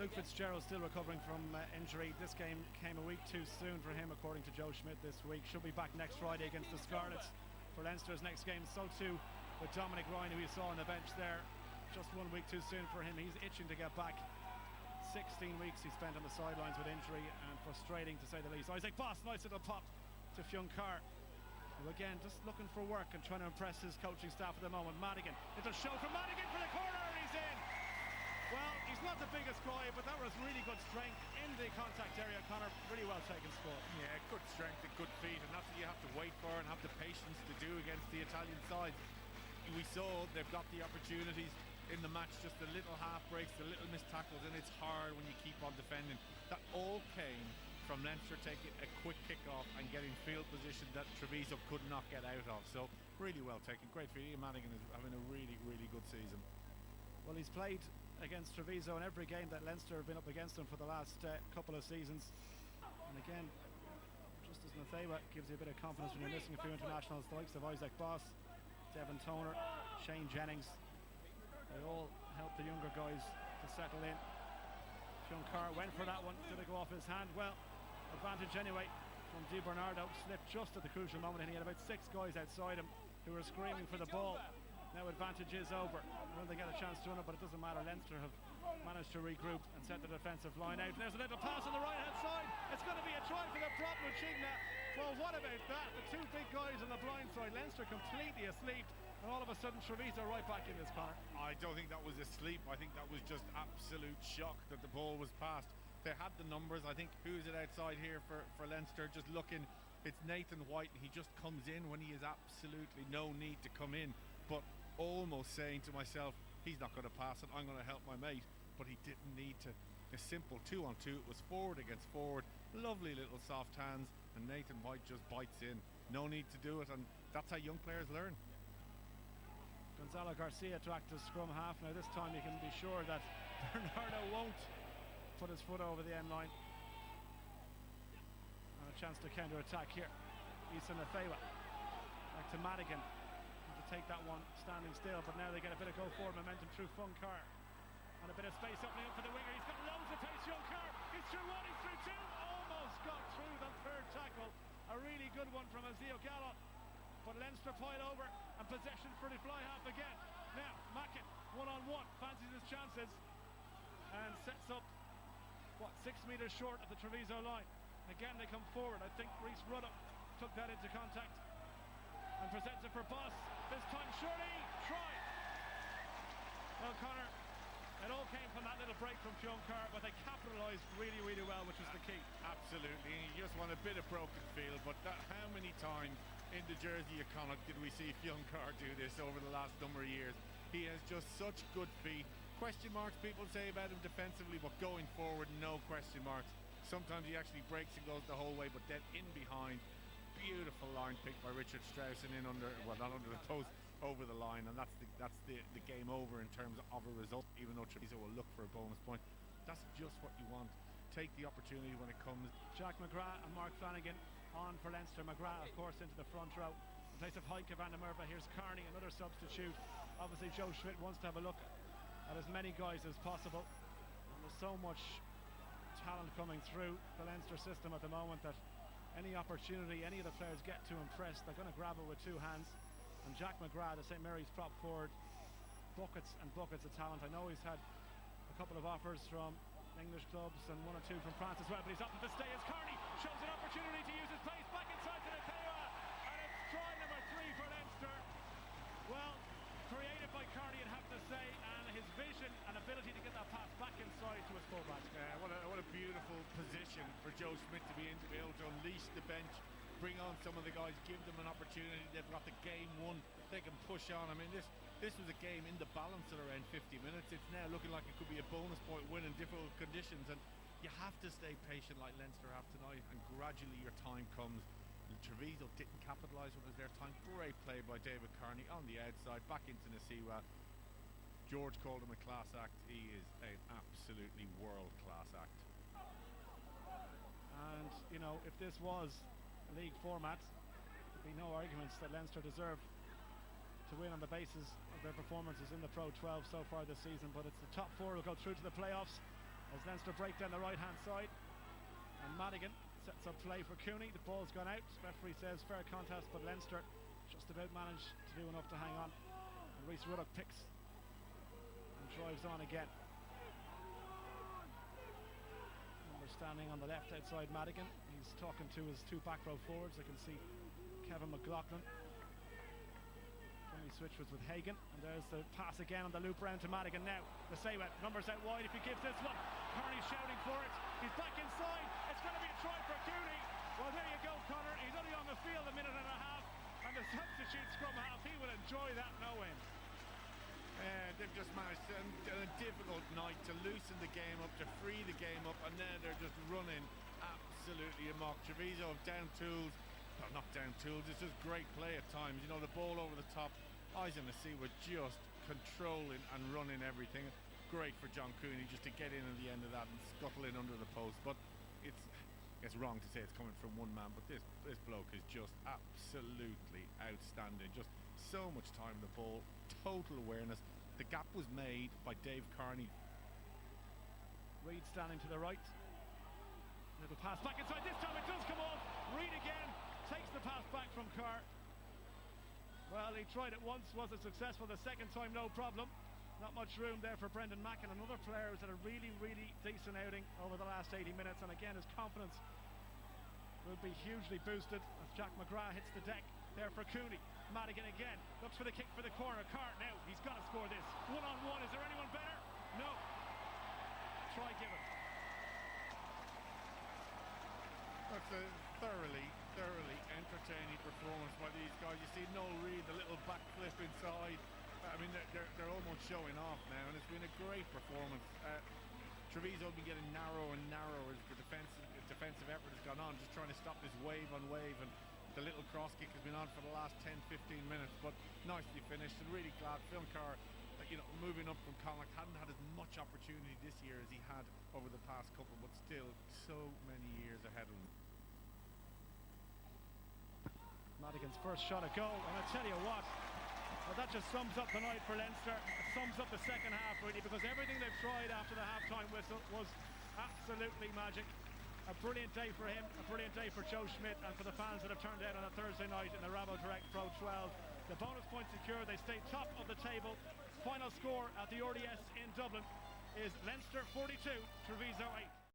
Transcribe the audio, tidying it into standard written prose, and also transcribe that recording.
Luke Fitzgerald still recovering from injury. This game came a week too soon for him, according to Joe Schmidt this week. Should be back next Friday against the Scarlets for Leinster's next game. So too with Dominic Ryan, who you saw on the bench there. Just 1 week too soon for him. He's itching to get back. 16 weeks he spent on the sidelines with injury, and frustrating to say the least. Isaac Boss, nice little pop to Fionn Carr, who again just looking for work and trying to impress his coaching staff at the moment. Madigan, little show from Madigan for the corner, and he's in. Well, he's not the biggest guy, but that was really good strength in the contact area. Conor, really well taken score. Yeah, good strength and good feet, and that's what you have to wait for and have the patience to do against the Italian side. We saw they've got the opportunities in the match, just the little half breaks, the little missed tackles, and it's hard when you keep on defending. That all came from Leinster taking a quick kick-off and getting field position that Treviso could not get out of. So really well taken, great for Ian Madigan, is having a really, really good season. Well, he's played against Treviso in every game that Leinster have been up against him for the last couple of seasons. And again, just as Nathaiwa gives you a bit of confidence when you're missing a few internationals, the likes of Isaac Boss, Devon Toner, Shane Jennings, they all help the younger guys to settle in. Fionn Carr went for that one. Did it go off his hand? Well, advantage anyway from Di Bernardo. Slipped just at the crucial moment, and he had about 6 guys outside him who were screaming for the ball. Now advantage is over. Will they get a chance to run it? But it doesn't matter. Leinster have managed to regroup and set the defensive line out. There's a little pass on the right hand side. It's going to be a try for the prop Muchigna. Well, what about that? The 2 big guys on the blind side. Leinster completely asleep, and all of a sudden Treviso right back in this corner. I don't think that was asleep. I think that was just absolute shock that the ball was passed. They had the numbers. I think, who's it outside here for Leinster? Just looking, it's Nathan White, and he just comes in when he has absolutely no need to come in. But almost saying to myself, he's not going to pass it, I'm going to help my mate. But he didn't need to. A simple 2-on-2. It was forward against forward. Lovely little soft hands, and Nathan White just bites in. No need to do it, and that's how young players learn. Gonzalo Garcia to act as scrum half. Now this time you can be sure that Bernardo won't put his foot over the end line. And a chance to counter attack here. Issa Nathaiwa back to Madigan to take that one standing still, but now they get a bit of go forward momentum through Fionn Carr, and a bit of space opening up for the winger. He's got loads of pace. Fionn Carr, he's through 1, he's through 2, almost got through the third tackle. A really good one from Azio Gallo, but Leinster pile over and possession for the fly half again. Now Mackin, 1-on-1, fancies his chances and sets up 6 metres short of the Treviso line. Again they come forward. I think Rhys Ruddock took that into contact and presents it for Boss. This time surely try. Well, Conor, it all came from that little break from Fionn Carr, but they capitalised really, really well, which was the key. Absolutely, you just want a bit of broken field, but how many times in the jersey of Connacht did we see Fionn Carr do this over the last number of years? He has just such good feet. Question marks people say about him defensively, but going forward, no question marks. Sometimes he actually breaks and goes the whole way, but then in behind, beautiful line pick by Richard Strauss, and in under, well, not under the post, over the line, and that's the game over in terms of a result. Even though Treviso will look for a bonus point, that's just what you want. Take the opportunity when it comes. Jack McGrath and Mark Flanagan on for Leinster. McGrath, of course, into the front row in place of Heike van der Merwe. Here's Carney, another substitute. Obviously Joe Schmidt wants to have a look at as many guys as possible, and there's so much talent coming through the Leinster system at the moment that any opportunity any of the players get to impress, they're going to grab it with 2 hands. And Jack McGrath, the St Mary's prop forward, buckets and buckets of talent. I know he's had a couple of offers from English clubs and 1 or 2 from France as well, but he's opted to stay as Carney shows an opportunity to use his pace back inside to Nathaiwa, and it's try number 3 for Leinster. Well, created by Carney, I'd have to say, and his vision and ability to get that pass back inside to his fullback. Yeah, what a beautiful position for Joe Schmidt to be in, to be able to unleash the bench, bring on some of the guys, give them an opportunity. They've got the game won, they can push on. I mean, this was a game in the balance at around 50 minutes. It's now looking like it could be a bonus point win in difficult conditions, and you have to stay patient like Leinster have tonight, and gradually your time comes. And Treviso didn't capitalise when it was their time. Great play by David Carney on the outside, back into Nasiwa. George called him a class act. He is an absolutely world-class act. And, you know, if this was a league format, there'd be no arguments that Leinster deserve to win on the basis of their performances in the Pro 12 so far this season. But it's the top 4 who go through to the playoffs. as Leinster break down the right hand side, and Madigan sets up play for Cooney. The ball's gone out, referee says fair contest, but Leinster just about managed to do enough to hang on, and Rhys Ruddock picks and drives on again. Number standing on the left outside Madigan, he's talking to his two back row forwards. I can see Kevin McLaughlin. He switch was with Hagan, and there's the pass again on the loop round to Madigan now. The Saywet, numbers out wide if he gives this one. Kearney's shouting for it. He's back inside. It's going to be a try for Cooney. Well, there you go, Connor. He's only on the field a minute and a half, and the substitute scrum half, he will enjoy that no end. They've just managed a difficult night to loosen the game up, to free the game up, and now they're just running absolutely amok. Treviso have down tools. Well, not down tools, it's just great play at times. You know, the ball over the top, eyes on the sea were just controlling and running everything. Great for John Cooney just to get in at the end of that and scuttle in under the post. But it's wrong to say it's coming from one man, but this bloke is just absolutely outstanding. Just so much time on the ball, total awareness. The gap was made by Dave Kearney. Reid standing to the right. Little pass back inside. This time it does come off. Reid again takes the pass back from Carr. Well, he tried it once, wasn't successful. The second time, no problem. Not much room there for Brendan Mackin, another player who's had a really, really decent outing over the last 80 minutes. And again, his confidence will be hugely boosted as Jack McGrath hits the deck there for Cooney. Madigan again looks for the kick for the corner. Carr now, he's got to score this. One-on-one, is there anyone better? No. Try given. That's a thoroughly entertaining performance by these guys. You see Noel Reid, the little backflip inside. I mean, they're almost showing off now, and it's been a great performance. Treviso have been getting narrow and narrow as the defensive effort has gone on, just trying to stop this wave on wave, and the little cross kick has been on for the last 10-15 minutes, but nicely finished, and really glad Phil Carr, you know, moving up from Connacht, hadn't had as much opportunity this year as he had over the past couple, but still so many years ahead of him. Madigan's first shot at goal, and I tell you what, well, that just sums up the night for Leinster. It sums up the second half really, because everything they've tried after the half-time whistle was absolutely magic. A brilliant day for him, a brilliant day for Joe Schmidt, and for the fans that have turned out on a Thursday night in the RaboDirect Pro12. The bonus point secure, they stay top of the table. Final score at the RDS in Dublin is Leinster 42, Treviso 8.